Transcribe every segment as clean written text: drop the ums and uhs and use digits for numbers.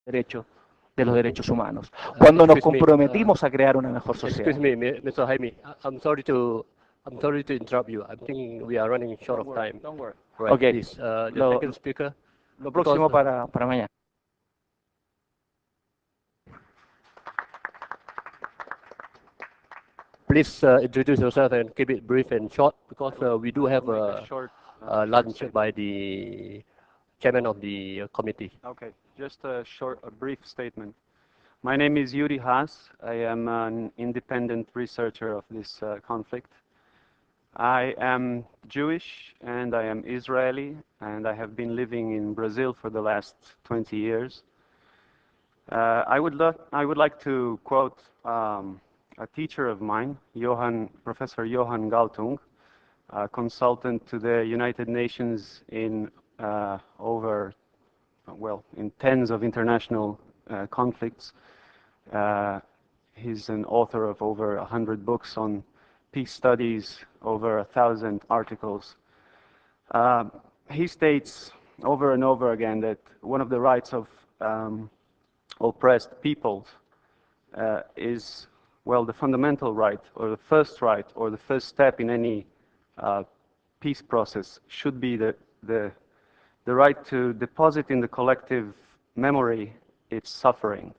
derecho, de los derechos humanos, cuando nos Excuse me, comprometimos a crear una mejor sociedad. excuse me, Mr. Jaime. I'm sorry to interrupt you. I think we are running short of time. Don't worry. Right, Ok, please. The lo, second speaker. lo Because próximo para mañana. please introduce yourself and keep it brief and short because we do have a lunch by the chairman of the committee. Okay, just a brief statement. My name is Yuri Haas. I am an independent researcher of this conflict. I am Jewish and I am Israeli, and I have been living in Brazil for the last 20 years. I would like to quote a teacher of mine, Professor Johann Galtung, a consultant to the United Nations in in tens of international conflicts. He's an author of over 100 books on peace studies, over 1,000 articles. He states over and over again that one of the rights of oppressed peoples is, well, the fundamental right, or the first step in any peace process should be the right to deposit in the collective memory its suffering.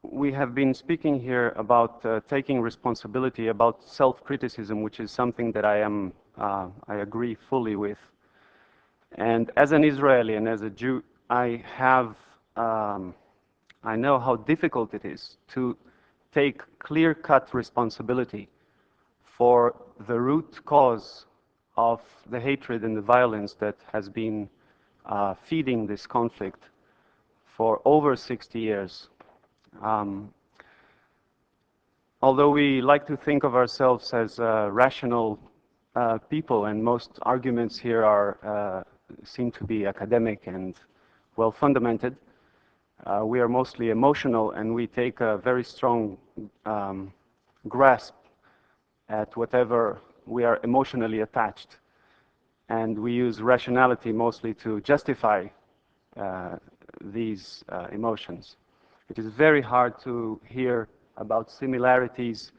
We have been speaking here about taking responsibility, about self-criticism, which is something that I agree fully with. And as an Israeli and as a Jew, I know how difficult it is to take clear-cut responsibility for the root cause of the hatred and the violence that has been feeding this conflict for over 60 years. Although we like to think of ourselves as rational people, and most arguments here seem to be academic and well fundamented, we are mostly emotional, and we take a very strong grasp at whatever we are emotionally attached, and we use rationality mostly to justify these emotions. It is very hard to hear about similarities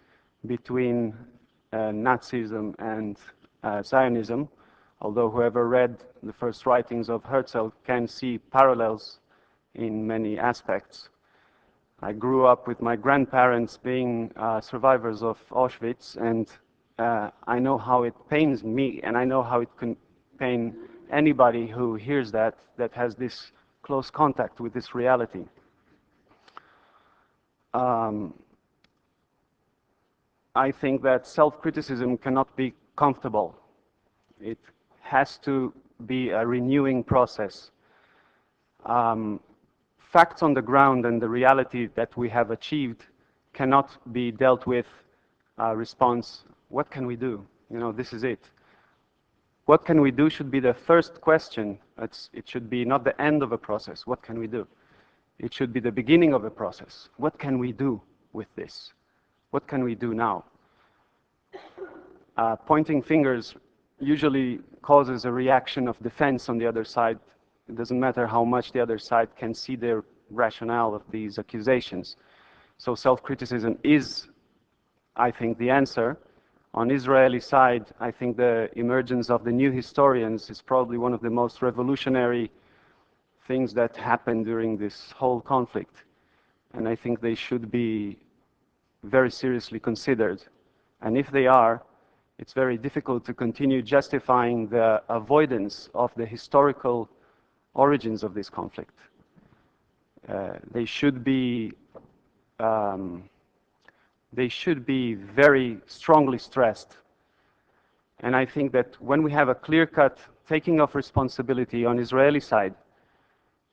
between Nazism and Zionism, although whoever read the first writings of Herzl can see parallels in many aspects. I grew up with my grandparents being survivors of Auschwitz, and I know how it pains me, and I know how it can pain anybody who hears that has this close contact with this reality. I think that self-criticism cannot be comfortable. It has to be a renewing process. Facts on the ground and the reality that we have achieved cannot be dealt with a response, what can we do? You know, this is it. What can we do should be the first question. It should be not the end of a process. What can we do? It should be the beginning of a process. What can we do with this? What can we do now? Pointing fingers usually causes a reaction of defense on the other side. It doesn't matter how much the other side can see the rationale of these accusations. So self-criticism is, I think, the answer. On Israeli side, I think the emergence of the new historians is probably one of the most revolutionary things that happened during this whole conflict. And I think they should be very seriously considered. And if they are, it's very difficult to continue justifying the avoidance of the historical origins of this conflict. They should be very strongly stressed. And I think that when we have a clear-cut taking of responsibility on Israeli side,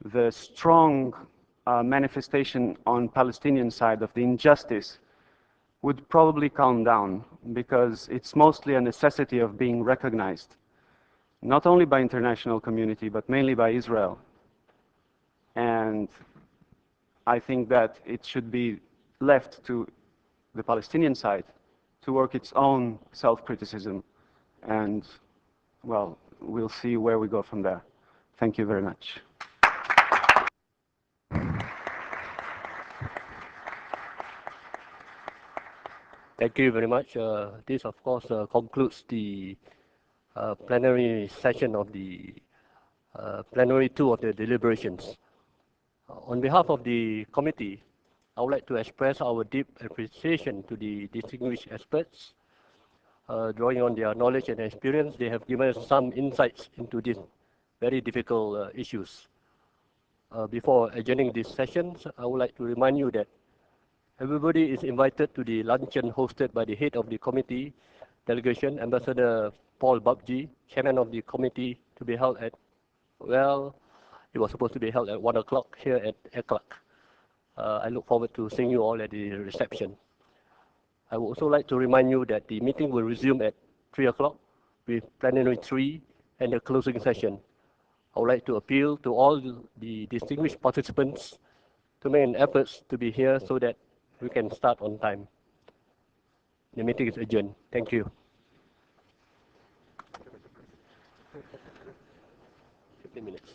the strong manifestation on Palestinian side of the injustice would probably calm down, because it's mostly a necessity of being recognized, not only by international community, but mainly by Israel. And I think that it should be left to the Palestinian side to work its own self-criticism, and, well, we'll see where we go from there. Thank you very much. Thank you very much. This, of course, concludes the plenary session of the plenary 2 of the deliberations. On behalf of the committee, I would like to express our deep appreciation to the distinguished experts. Drawing on their knowledge and experience, they have given us some insights into these very difficult issues. Before adjourning these sessions, I would like to remind you that everybody is invited to the luncheon hosted by the head of the committee delegation, Ambassador Paul Babji, chairman of the committee, to be held at, well, it was supposed to be held at 1 o'clock here at ECLAC. I look forward to seeing you all at the reception. I would also like to remind you that the meeting will resume at 3 o'clock with plenary 3 and the closing session. I would like to appeal to all the distinguished participants to make an effort to be here so that we can start on time. The meeting is adjourned. Thank you. 15 minutes.